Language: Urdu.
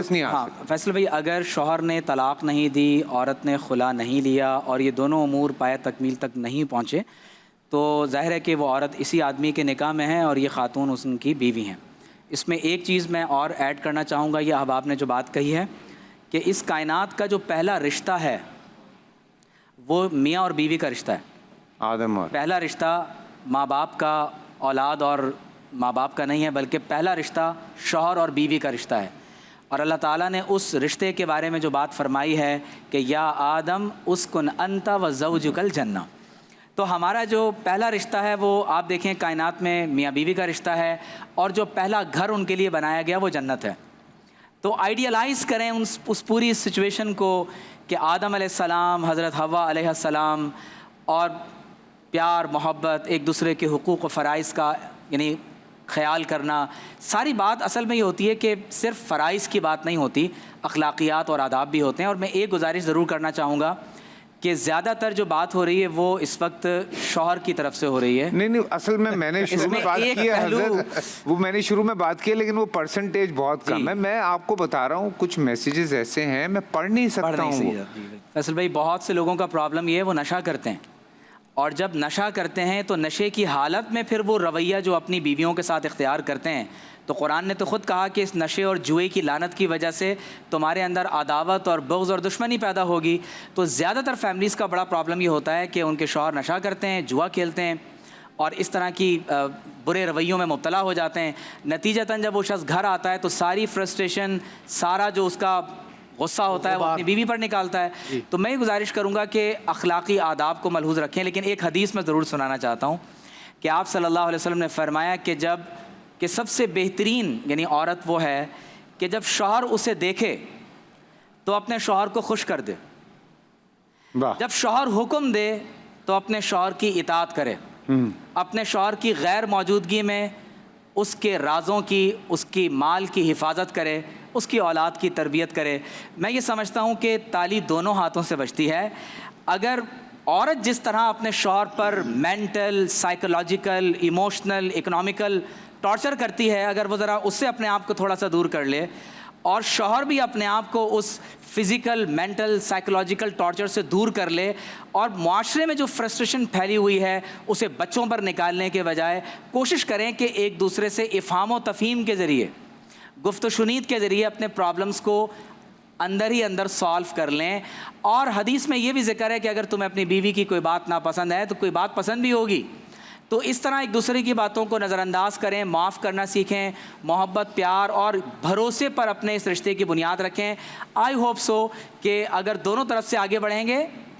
واپس نہیں آ ہاں سکتے. فیصل بھائی، اگر شوہر نے طلاق نہیں دی، عورت نے خلا نہیں لیا اور یہ دونوں امور پایہ تکمیل تک نہیں پہنچے تو ظاہر ہے کہ وہ عورت اسی آدمی کے نکاح میں ہے اور یہ خاتون اس کی بیوی ہیں. اس میں ایک چیز میں اور ایڈ کرنا چاہوں گا، یہ احباب نے جو بات کہی ہے کہ اس کائنات کا جو پہلا رشتہ ہے وہ میاں اور بیوی کا رشتہ ہے. آدم اور پہلا رشتہ ماں باپ کا اولاد اور ماں باپ کا نہیں ہے، بلکہ پہلا رشتہ شوہر اور بیوی کا رشتہ ہے. اور اللہ تعالیٰ نے اس رشتے کے بارے میں جو بات فرمائی ہے کہ یا آدم اسکن انت و زوجک الجنہ، تو ہمارا جو پہلا رشتہ ہے وہ آپ دیکھیں کائنات میں میاں بیوی کا رشتہ ہے، اور جو پہلا گھر ان کے لیے بنایا گیا وہ جنت ہے. تو آئیڈیلائز کریں اس پوری سچویشن کو کہ آدم علیہ السلام، حضرت حوا علیہ السلام، اور پیار محبت ایک دوسرے کے حقوق و فرائض کا یعنی خیال کرنا. ساری بات اصل میں یہ ہوتی ہے کہ صرف فرائض کی بات نہیں ہوتی، اخلاقیات اور آداب بھی ہوتے ہیں. اور میں ایک گزارش ضرور کرنا چاہوں گا کہ زیادہ تر جو بات ہو رہی ہے وہ اس وقت شوہر کی طرف سے ہو رہی ہے. نہیں اصل میں نے شروع میں بات کی ہے حضرت، وہ میں نے شروع میں بات کی ہے لیکن وہ پرسنٹیج بہت کم ہے. میں آپ کو بتا رہا ہوں کچھ میسیجز ایسے ہیں میں پڑھ نہیں سکتا ہوں. فیصل بھائی، بہت سے لوگوں کا پرابلم یہ ہے وہ نشہ کرتے ہیں، اور جب نشہ کرتے ہیں تو نشے کی حالت میں پھر وہ رویہ جو اپنی بیویوں کے ساتھ اختیار کرتے ہیں، تو قرآن نے تو خود کہا کہ اس نشے اور جوئے کی لعنت کی وجہ سے تمہارے اندر عداوت اور بغض اور دشمنی پیدا ہوگی. تو زیادہ تر فیملیز کا بڑا پرابلم یہ ہوتا ہے کہ ان کے شوہر نشہ کرتے ہیں، جوا کھیلتے ہیں اور اس طرح کی برے رویوں میں مبتلا ہو جاتے ہیں. نتیجتاً جب وہ شخص گھر آتا ہے تو ساری فرسٹریشن، سارا جو اس کا غصہ ہوتا ہے وہ اپنی بیوی پر نکالتا ہے. تو میں یہ گزارش کروں گا کہ اخلاقی آداب کو ملحوظ رکھیں. لیکن ایک حدیث میں ضرور سنانا چاہتا ہوں کہ آپ صلی اللہ علیہ وسلم نے فرمایا کہ سب سے بہترین یعنی عورت وہ ہے کہ جب شوہر اسے دیکھے تو اپنے شوہر کو خوش کر دے، جب شوہر حکم دے تو اپنے شوہر کی اطاعت کرے، اپنے شوہر کی غیر موجودگی میں اس کے رازوں کی، اس کی مال کی حفاظت کرے، اس کی اولاد کی تربیت کرے. میں یہ سمجھتا ہوں کہ تالی دونوں ہاتھوں سے بجتی ہے. اگر عورت جس طرح اپنے شوہر پر mental, psychological, emotional, economical torture کرتی ہے، اگر وہ ذرا اس سے اپنے آپ کو تھوڑا سا دور کر لے، اور شوہر بھی اپنے آپ کو اس فزیکل، مینٹل، سائیکولوجیکل ٹارچر سے دور کر لے، اور معاشرے میں جو فرسٹریشن پھیلی ہوئی ہے اسے بچوں پر نکالنے کے بجائے کوشش کریں کہ ایک دوسرے سے افہام و تفہیم کے ذریعے، گفت و شنید کے ذریعے اپنے پرابلمز کو اندر ہی اندر سالو کر لیں. اور حدیث میں یہ بھی ذکر ہے کہ اگر تمہیں اپنی بیوی کی کوئی بات ناپسند ہے تو کوئی بات پسند بھی ہوگی، تو اس طرح ایک دوسرے کی باتوں کو نظر انداز کریں، معاف کرنا سیکھیں، محبت، پیار اور بھروسے پر اپنے اس رشتے کی بنیاد رکھیں. آئی ہوپ سو کہ اگر دونوں طرف سے آگے بڑھیں گے